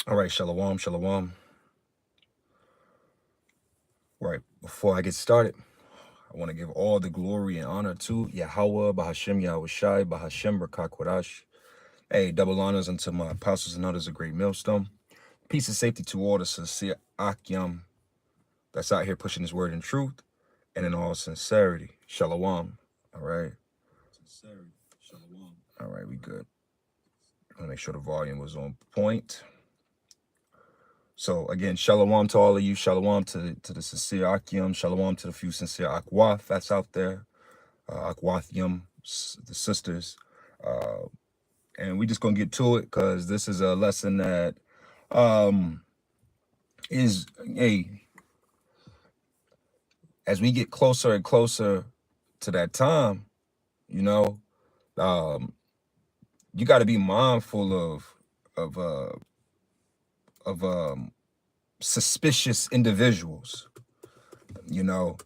All right, shalom, shalom. Right, before I get started, I want to give all the glory and honor to Yahweh, Bahashem, Yahweh Shai, Bahashem, Rakakwadash. Hey, double honors unto my apostles and others, a great millstone. Peace and safety to all the sincere Akyam that's out here pushing his word in truth and in all sincerity. Shalom. All right. Sincerity. Shalom. All right, we good. I want to make sure the volume was on point. So again, shalom to all of you. Shalom to the sincere Akyam. Shalom to the few sincere Akwath that's out there. Akwathium, the sisters. And we just gonna get to it because this is a lesson that is as we get closer and closer to that time, you know, you got to be mindful of suspicious individuals, you know.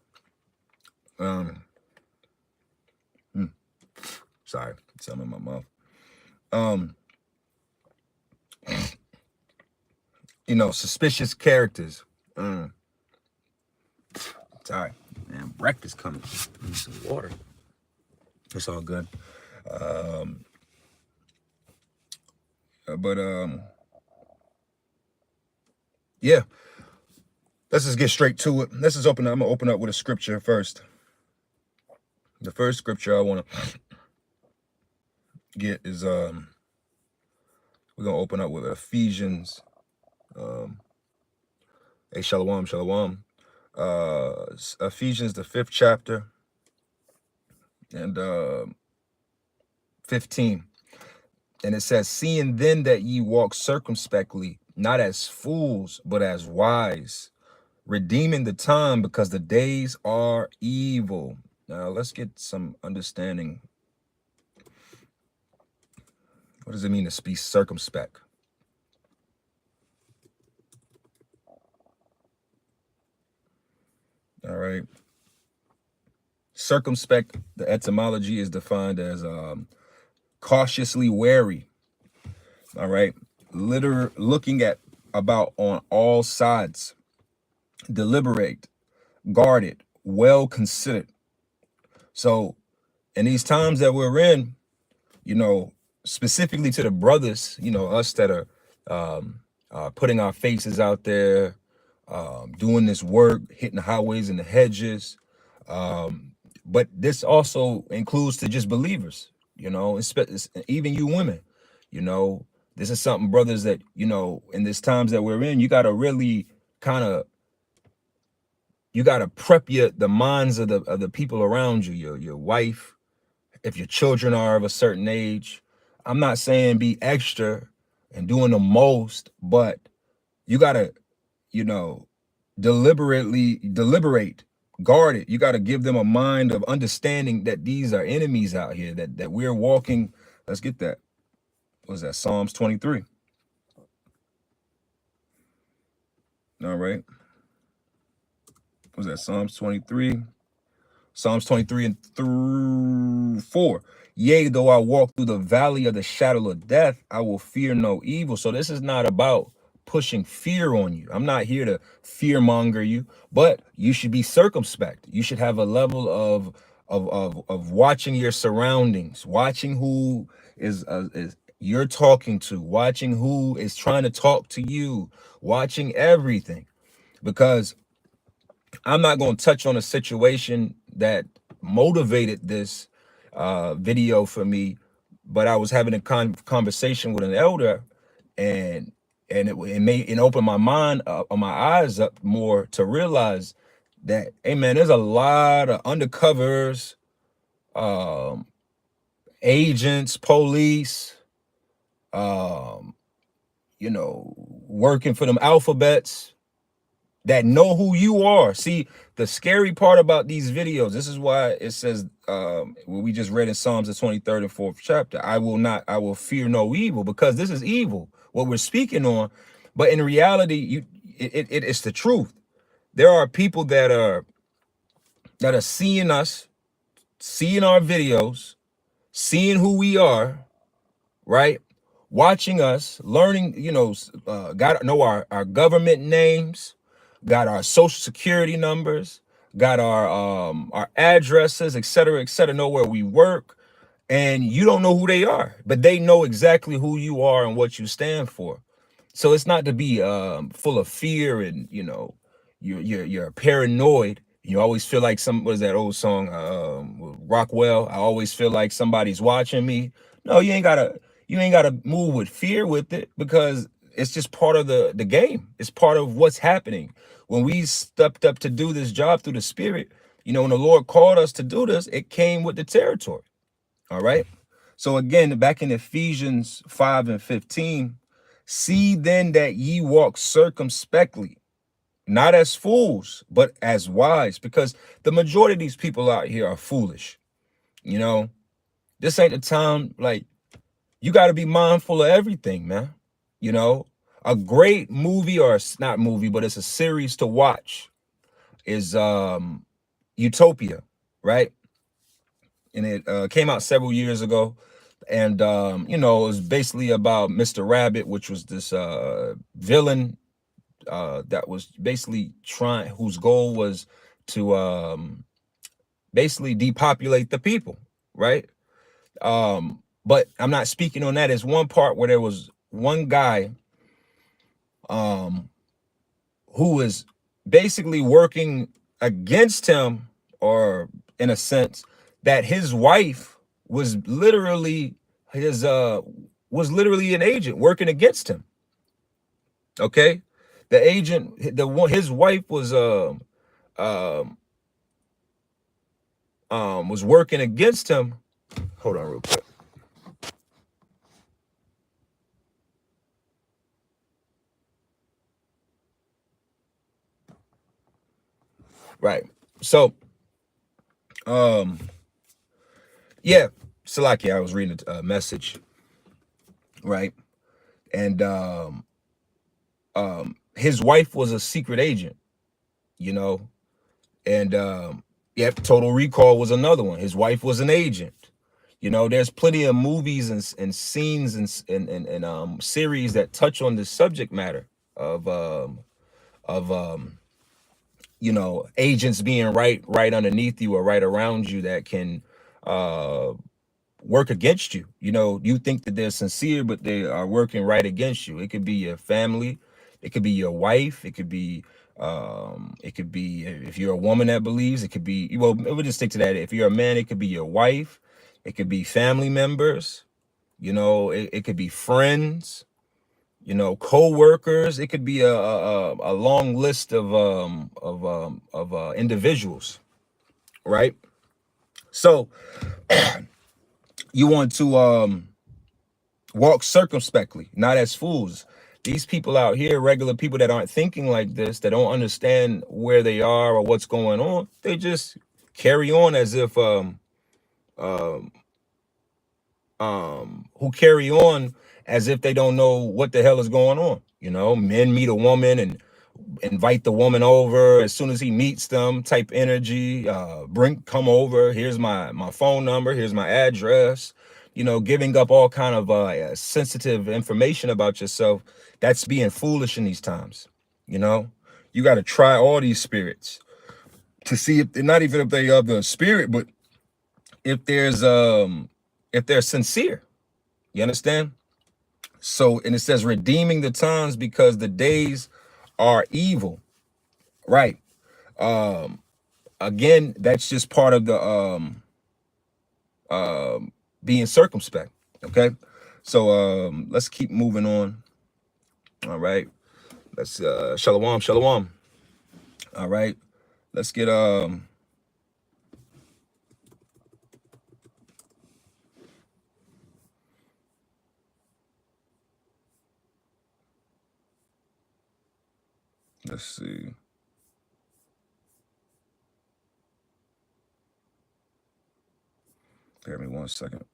Sorry, something in my mouth. You know, suspicious characters. Sorry, man, breakfast coming. Need some water. It's all good. Yeah. Let's just get straight to it. Let's just open up. I'm gonna open up with a scripture first. The first scripture I want to get is we're gonna open up with Ephesians. Shalom, shalom. Ephesians, the 5th chapter, and 15. And it says, seeing then that ye walk circumspectly, not as fools, but as wise, redeeming the time, because the days are evil. Now let's get some understanding. What does it mean to be circumspect? All right. Circumspect, the etymology is defined as cautiously wary. All right. Looking at about on all sides, deliberate, guarded, well considered. So in these times that we're in, you know, specifically to the brothers, you know, us that are putting our faces out there, doing this work, hitting the highways and the hedges. But this also includes to just believers, you know, even you women, you know, this is something, brothers, that, you know, in these times that we're in, you got to really you got to prep the minds of the people around you, your wife, if your children are of a certain age. I'm not saying be extra and doing the most, but you got to, you know, deliberate, guard it. You got to give them a mind of understanding that these are enemies out here, that we're walking. Let's get that. What was that? Psalms 23. All right. What was that? Psalms 23. Psalms 23 and through 4. Yea, though I walk through the valley of the shadow of death, I will fear no evil. So this is not about pushing fear on you. I'm not here to fear monger you, but you should be circumspect. You should have a level of watching your surroundings, watching who is you're talking to, watching who is trying to talk to you, watching everything. Because I'm not going to touch on a situation that motivated this video for me, but I was having a conversation with an elder, and it opened my mind or my eyes up more to realize that, hey man, there's a lot of undercovers, agents, police, you know, working for them alphabets that know who you are. See, the scary part about these videos, this is why it says, what we just read in Psalms, the 23rd and 4th chapter, I will fear no evil, because this is evil, what we're speaking on. But in reality, it's the truth. There are people that are seeing us, seeing our videos, seeing who we are, right? watching us, learning, got to know our government names, got our social security numbers, got our addresses, et cetera, know where we work, and you don't know who they are, but they know exactly who you are and what you stand for. So it's not to be full of fear and you're paranoid. You always feel like what is that old song, Rockwell? I always feel like somebody's watching me. No, you ain't gotta move with fear with it, because it's just part of the game. It's part of what's happening. When we stepped up to do this job through the Spirit, when the Lord called us to do this, it came with the territory. All right. So again, back in Ephesians 5:15, see then that ye walk circumspectly, not as fools, but as wise, because the majority of these people out here are foolish. You know, this ain't the time. Like, you got to be mindful of everything, man. You know, a great movie, or it's not movie, but it's a series to watch, is Utopia, right? And it came out several years ago. And it was basically about Mr. Rabbit, which was this villain that was basically whose goal was to basically depopulate the people, right? But I'm not speaking on that. There's one part where there was one guy who was basically working against him, or in a sense that his wife was literally an agent working against him. Okay, the agent, his wife was working against him. Hold on real quick. Right. So yeah, Salaki, I was reading a message, right? And his wife was a secret agent, and Total Recall was another one. His wife was an agent. There's plenty of movies and scenes and series that touch on this subject matter of agents being right underneath you or right around you that can work against you. You think that they're sincere, but they are working right against you. It could be your family, it could be your wife, it could be if you're a woman that believes, it could be, we'll just stick to that. If you're a man, it could be your wife, it could be family members, it could be friends, co-workers. It could be a long list of individuals, right? So you want to walk circumspectly, not as fools. These people out here, regular people that aren't thinking like this, that don't understand where they are or what's going on, they just carry on as if who carry on as if they don't know what the hell is going on. Men meet a woman and invite the woman over as soon as he meets them, type energy, come over, here's my phone number, here's my address, giving up all kind of sensitive information about yourself. That's being foolish in these times. You got to try all these spirits to see if they're not even if they are the spirit, but if they're sincere. You understand? So, and it says redeeming the times because the days are evil. Right. Again, that's just part of the being circumspect. Okay. So let's keep moving on. All right. Let's shalom. All right. Let's get let's see. Give me 1 second.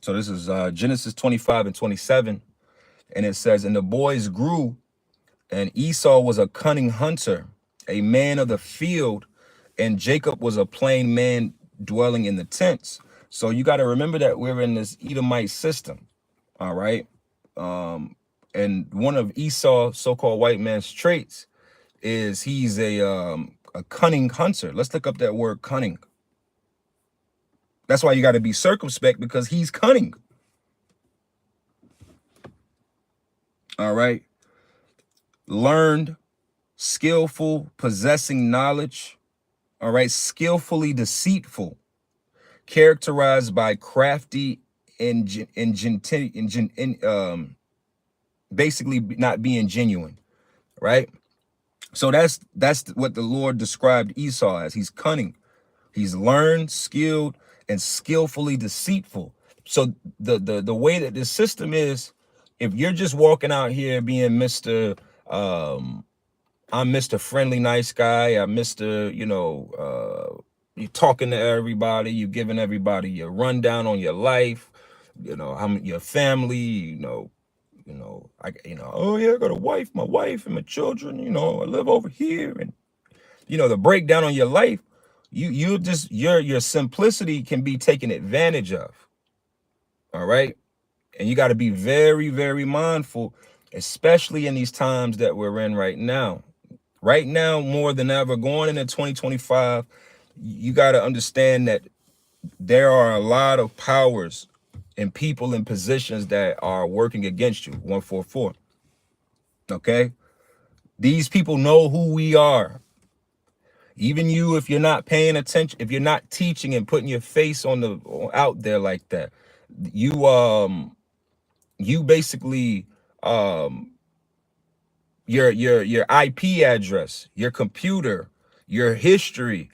So this is Genesis 25:27, and it says, and the boys grew, and Esau was a cunning hunter, a man of the field, and Jacob was a plain man dwelling in the tents. So you got to remember that we're in this Edomite system. All right. And one of Esau's so-called white man's traits is he's a cunning hunter. Let's look up that word cunning. That's why you got to be circumspect, because he's cunning. All right. Learned, skillful, possessing knowledge. All right. Skillfully deceitful, characterized by crafty and basically not being genuine. Right. So that's what the Lord described Esau as. He's cunning. He's learned, skilled, and skillfully deceitful. So the way that the system is, if you're just walking out here being Mr. I'm Mr. Friendly Nice Guy, I'm Mr. You're talking to everybody, you're giving everybody your rundown on your life, how your family, oh yeah, I got my wife and my children, I live over here, and the breakdown on your life, your simplicity can be taken advantage of. All right. And you got to be very, very mindful, especially in these times that we're in right now. Right now, more than ever, going into 2025, you got to understand that there are a lot of powers and people in positions that are working against you. 144. Okay. These people know who we are. Even you, if you're not paying attention, if you're not teaching and putting your face out there like that, you basically, your IP address, your computer, your history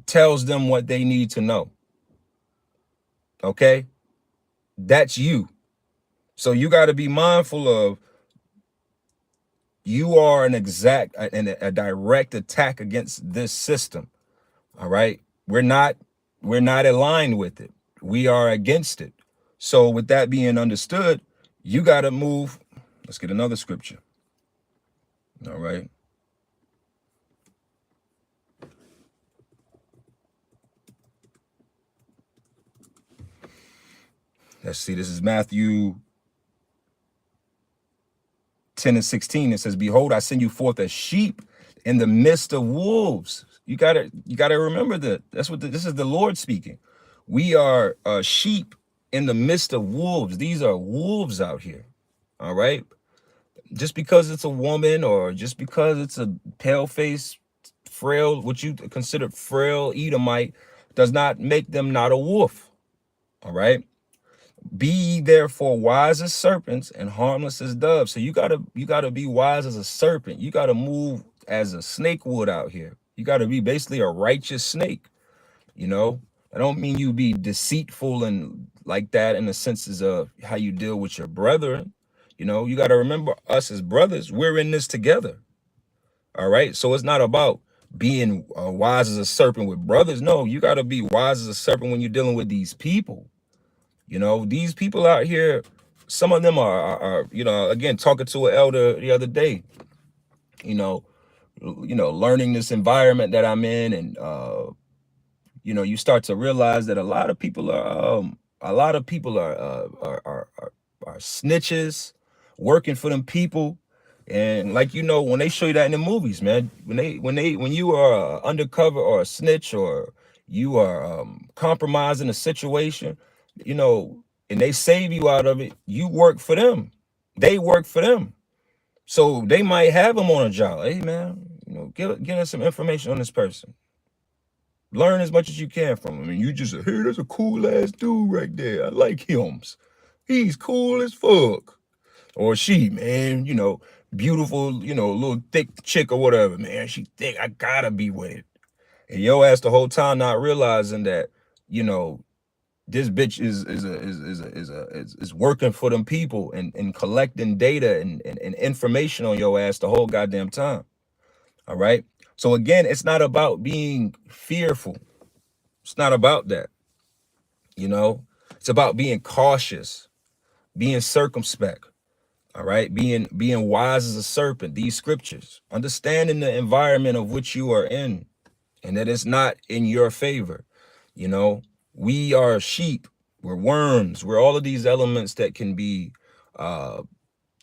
tells them what they need to know. Okay? That's you. So you got to be mindful of, you are a direct attack against this system. All right? We're not aligned with it. We are against it. So with that being understood, you got to move. Let's get another scripture. All right. Let's see. This is Matthew 10:16. It says, "Behold, I send you forth as sheep in the midst of wolves." You gotta remember that. This is the Lord speaking. We are sheep in the midst of wolves. These are wolves out here. All right. Just because it's a woman, or just because it's a pale-faced, frail, what you consider frail Edomite, does not make them not a wolf. All right. Be ye therefore wise as serpents and harmless as doves. So you gotta be wise as a serpent. You gotta move as a snake would out here. You gotta be basically a righteous snake. I don't mean you be deceitful and like that in the senses of how you deal with your brethren. You got to remember, us as brothers, we're in this together. All right. So it's not about being wise as a serpent with brothers. No, you got to be wise as a serpent when you're dealing with these people. These people out here, some of them are again, talking to an elder the other day, learning this environment that I'm in. And, you start to realize that a lot of people are snitches, working for them people. And when they show you that in the movies, man, when you are undercover or a snitch, or you are compromising a situation, and they save you out of it, you work for them. They work for them. So they might have them on a job. Hey, man, give us some information on this person. Learn as much as you can from him. And you just say, hey, there's a cool ass dude right there. I like him. He's cool as fuck. Or she, man, beautiful, little thick chick or whatever, man. She thick. I gotta be with it. And your ass the whole time not realizing that, this bitch is working for them people and collecting data and information on your ass the whole goddamn time. All right. So again, it's not about being fearful. It's not about that. It's about being cautious, being circumspect. All right. Being wise as a serpent. These scriptures, understanding the environment of which you are in, and that it's not in your favor. You know, we are sheep, we're worms, we're all of these elements that can be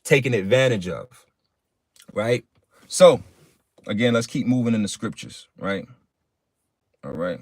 taken advantage of, right? So again, let's keep moving in the scriptures, right? All right.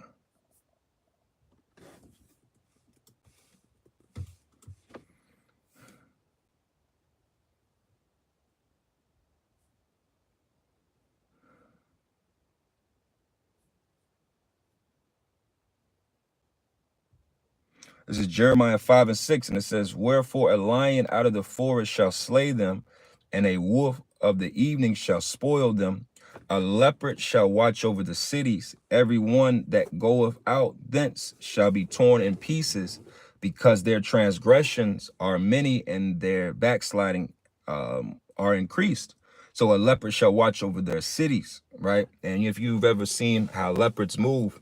This is Jeremiah 5 and 6, and it says, wherefore a lion out of the forest shall slay them, and a wolf of the evening shall spoil them. A leopard shall watch over the cities. Every one that goeth out thence shall be torn in pieces, because their transgressions are many and their backsliding are increased. So a leopard shall watch over their cities, right? And if you've ever seen how leopards move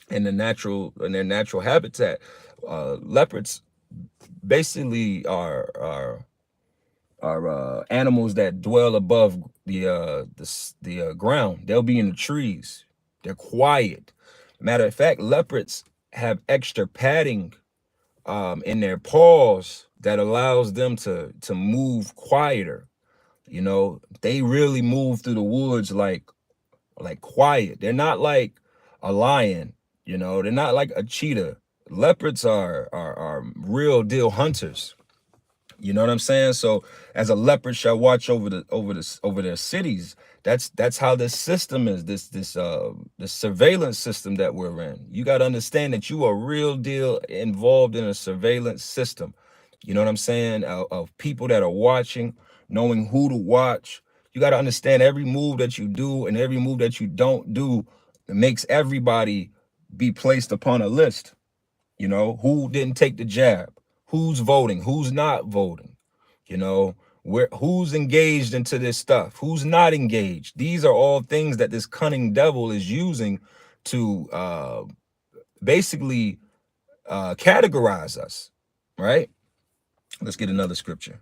in their natural habitat, leopards basically are animals that dwell above the ground. They'll be in the trees. They're quiet. Matter of fact, leopards have extra padding in their paws that allows them to move quieter. You know, they really move through the woods like quiet. They're not like a lion, you know, they're not like a cheetah. Leopards are real deal hunters. You know what I'm saying? So as a leopard shall watch over their cities, that's how this system is, this surveillance system that we're in. You got to understand that you are real deal involved in a surveillance system. You know what I'm saying? Of people that are watching, knowing who to watch. You got to understand every move that you do and every move that you don't do makes everybody be placed upon a list. You know, who didn't take the jab, who's voting, who's not voting, you know, who's engaged into this stuff, who's not engaged. These are all things that this cunning devil is using to basically categorize us, right? Let's get another scripture.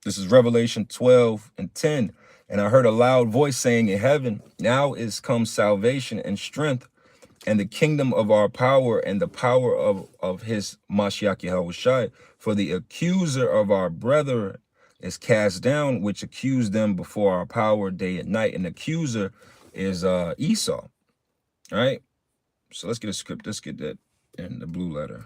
This is Revelation 12 and 10. And I heard a loud voice saying in heaven, now is come salvation and strength and the kingdom of our power and the power of his Mashiach Yahushai. For the accuser of our brethren is cast down, which accused them before our power day and night. And the accuser is Esau. All right. So let's get a script. Let's get that in the blue letter.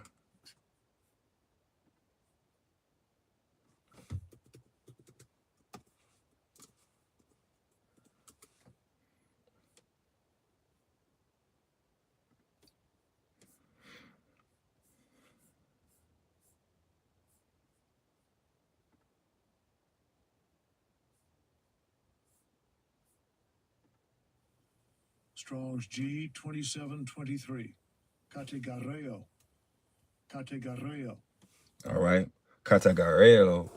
Strong's G 2723. Categareo. Categareo. All right. Categareo.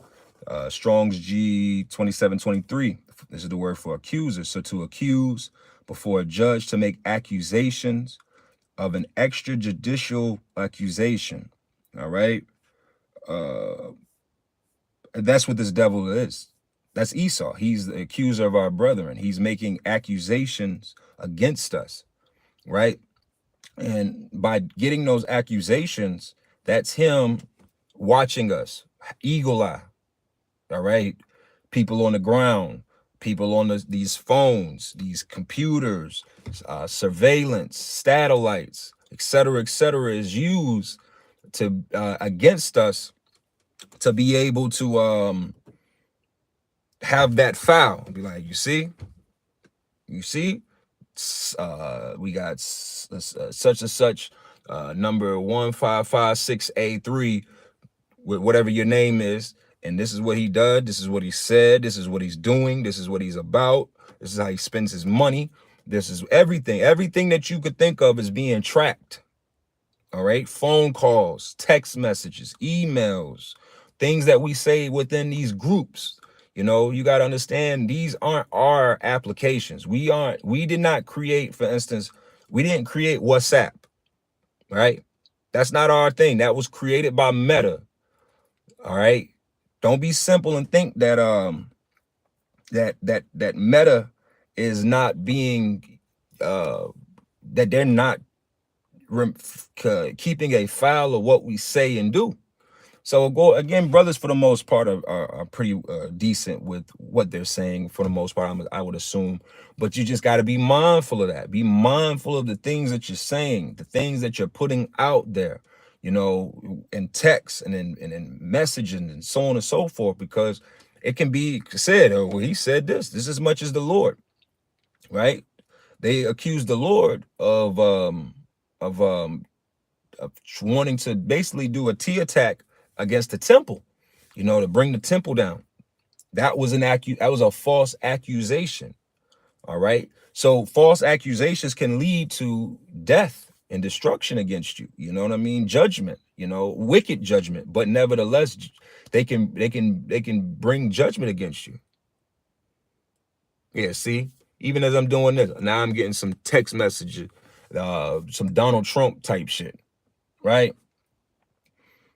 Strong's G 2723. This is the word for accuser. So to accuse before a judge, to make accusations of an extrajudicial accusation. All right. That's what this devil is. That's Esau. He's the accuser of our brethren. He's making accusations against us, right? And by getting those accusations, that's him watching us, eagle eye, all right? People on the ground, people on these phones, these computers, surveillance, satellites, et cetera, is used to against us to be able to have that file. Be like, you see, we got such and such number 1556A3 with whatever your name is, and this is what he did, this is what he said, this is what he's doing, this is what he's about, this is how he spends his money, this is everything that you could think of is being tracked. All right, phone calls, text messages, emails, things that we say within these groups. You know, you got to understand, these aren't our applications. We did not create, for instance, we didn't create WhatsApp, right? That's not our thing. That was created by Meta. All right. Don't be simple and think that that Meta is not being that they're not keeping a file of what we say and do. So go again, brothers for the most part are pretty decent with what they're saying for the most part, I would assume. But you just got to be mindful of that. Be mindful of the things that you're saying, the things that you're putting out there, you know, in text and in messaging and so on and so forth, because it can be said, oh, well, he said this as much as the Lord, right? They accuse the Lord of wanting to basically do a T attack against the temple, you know, to bring the temple down. That was that was a false accusation. All right. So false accusations can lead to death and destruction against you. You know what I mean? Judgment, you know, wicked judgment, but nevertheless, they can bring judgment against you. Yeah, see, even as I'm doing this, now I'm getting some text messages, some Donald Trump type shit, right?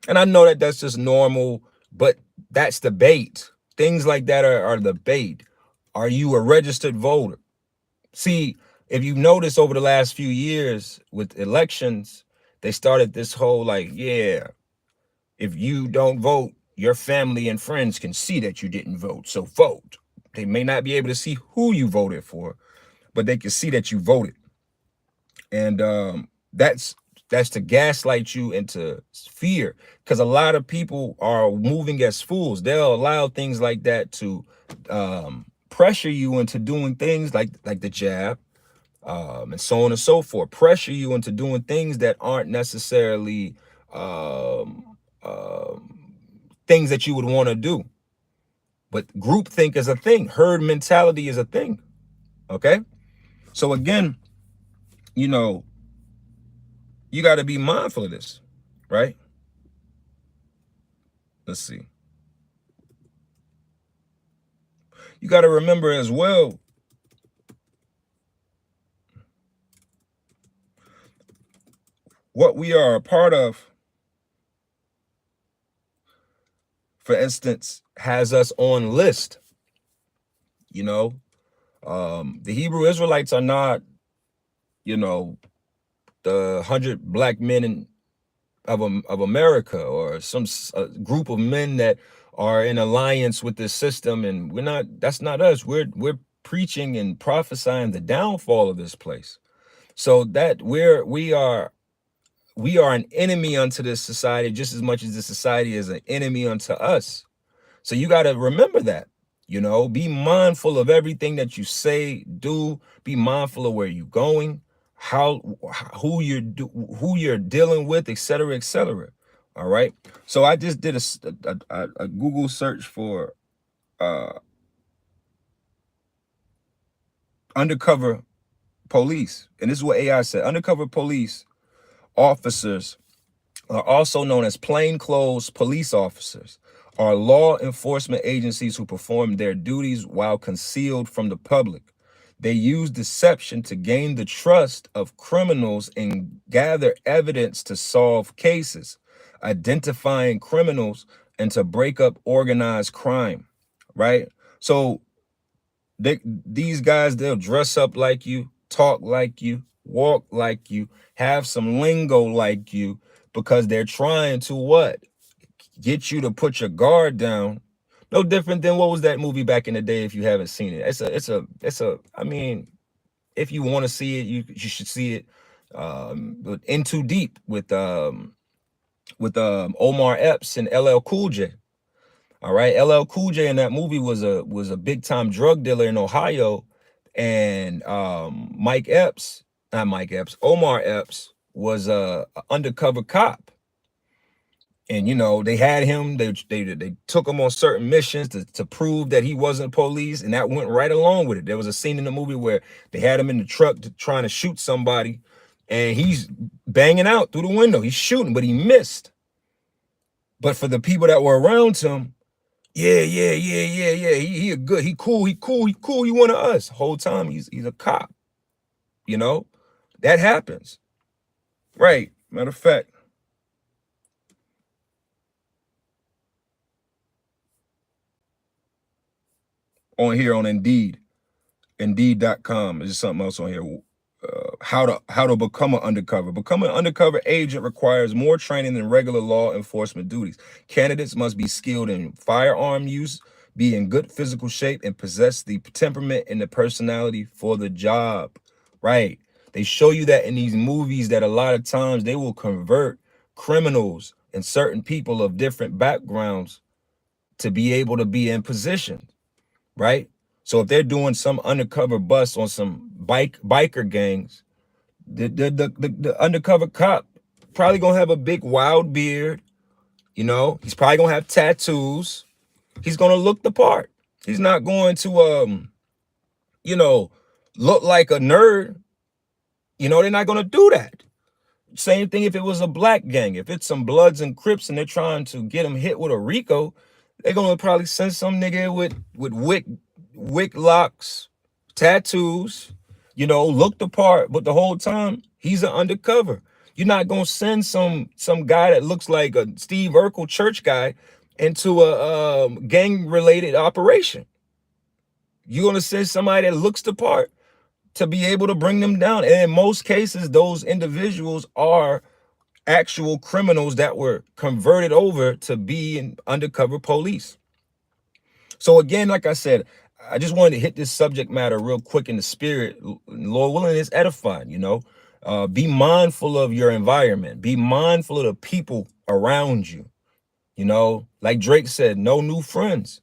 And I know that that's just normal, but that's the bait. Things like that are the bait. Are you a registered voter? See, if you notice over the last few years with elections, they started this whole like, yeah, if you don't vote, your family and friends can see that you didn't vote. So vote. They may not be able to see who you voted for, but they can see that you voted. And that's to gaslight you into fear, because a lot of people are moving as fools. They'll allow things like that to pressure you into doing things like the jab, and so on and so forth. Pressure you into doing things that aren't necessarily things that you would want to do. But groupthink is a thing. Herd mentality is a thing. Okay. So again, you know, you got to be mindful of this, right? Let's see. You got to remember as well, what we are a part of, for instance, has us on list. You know, the Hebrew Israelites are not, you know, the 100 black men of America, or some group of men that are in alliance with this system, and we're not. That's not us. We're preaching and prophesying the downfall of this place. So that we are an enemy unto this society just as much as the society is an enemy unto us. So you got to remember that, you know, be mindful of everything that you say, do, be mindful of where you're going, how, who you're dealing with, etc., etc. All right. So I just did a Google search for undercover police. And this is what AI said. Undercover police officers are also known as plainclothes police officers, are law enforcement agencies who perform their duties while concealed from the public. They use deception to gain the trust of criminals and gather evidence to solve cases, identifying criminals and to break up organized crime, right? So these guys, they'll dress up like you, talk like you, walk like you, have some lingo like you, because they're trying to what? Get you to put your guard down. No different than what was that movie back in the day, if you haven't seen it. It's a I mean, if you want to see it, you should see it. But In Too Deep with Omar Epps and LL Cool J. All right, LL Cool J in that movie was a big time drug dealer in Ohio, and Omar Epps was a undercover cop, and you know they had him. They took him on certain missions to prove that he wasn't police, and that went right along with it. There was a scene in the movie where they had him in the truck trying to shoot somebody, and he's banging out through the window. He's shooting, but he missed. But for the people that were around him, yeah, yeah, yeah, yeah, yeah. He a good. He cool. He cool. He cool. He one of us. Whole time he's a cop. You know, that happens. Right. Matter of fact, on here on Indeed, Indeed.com. There's something else on here. How to become an undercover. Become an undercover agent requires more training than regular law enforcement duties. Candidates must be skilled in firearm use, be in good physical shape, and possess the temperament and the personality for the job. Right. They show you that in these movies that a lot of times they will convert criminals and certain people of different backgrounds to be able to be in position, right? So if they're doing some undercover bust on some biker gangs, the undercover cop probably gonna have a big wild beard, you know, he's probably gonna have tattoos, he's gonna look the part. He's not going to you know, look like a nerd. You know, they're not gonna do that. Same thing if it was a black gang. If it's some Bloods and Crips and they're trying to get them hit with a Rico, they're gonna probably send some nigga with wick locks, tattoos, you know, look the part, but the whole time he's an undercover. You're not gonna send some guy that looks like a Steve Urkel church guy into a gang related operation. You're gonna send somebody that looks the part to be able to bring them down. And in most cases, those individuals are actual criminals that were converted over to be in undercover police. So again, like I said, I just wanted to hit this subject matter real quick in the spirit. Lord willing, is edifying, you know. Be mindful of your environment. Be mindful of the people around you. You know, like Drake said, no new friends.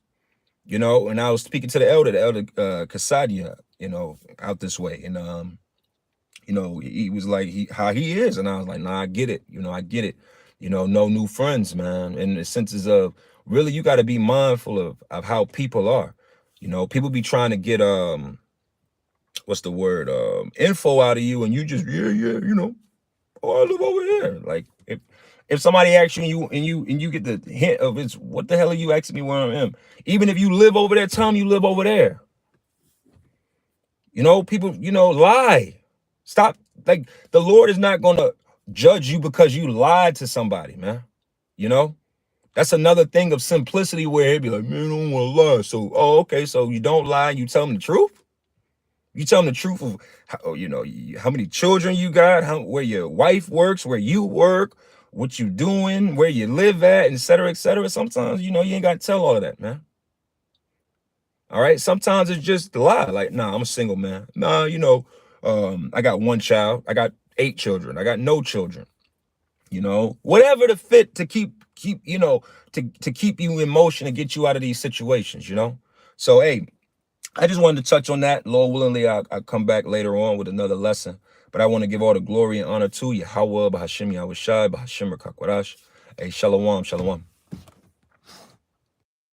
You know, and I was speaking to the elder Kasadia, you know, out this way. And you know, he was like how he is. And I was like, nah, I get it. You know, I get it. You know, no new friends, man. In the senses of really you got to be mindful of how people are. You know, people be trying to get what's the word? Info out of you, and you just, you know, oh, I live over here. Like if somebody asks you and you get the hint of it's what the hell are you asking me where I am? Even if you live over there, tell them you live over there. You know, people, you know, lie. Stop. Like the Lord is not gonna judge you because you lied to somebody, man. You know, that's another thing of simplicity where he'd be like, man, I don't want to lie. So, oh, okay, so you don't lie, you tell them the truth. You tell them the truth of how, you know, how many children you got, where your wife works, where you work, what you doing, where you live at, et cetera, et cetera. Sometimes, you know, you ain't got to tell all of that, man. All right. Sometimes it's just a lie. Like, nah, I'm a single man. Nah, you know, I got one child. I got 8 children. I got no children. You know, whatever to fit to keep, you know, to keep you in motion and get you out of these situations, you know? So, hey, I just wanted to touch on that. Lord willingly, I'll come back later on with another lesson. But I want to give all the glory and honor to Yahweh, Bahashim Yahushai, Bahashim Rakakwarash. Hey, shalom, shalom.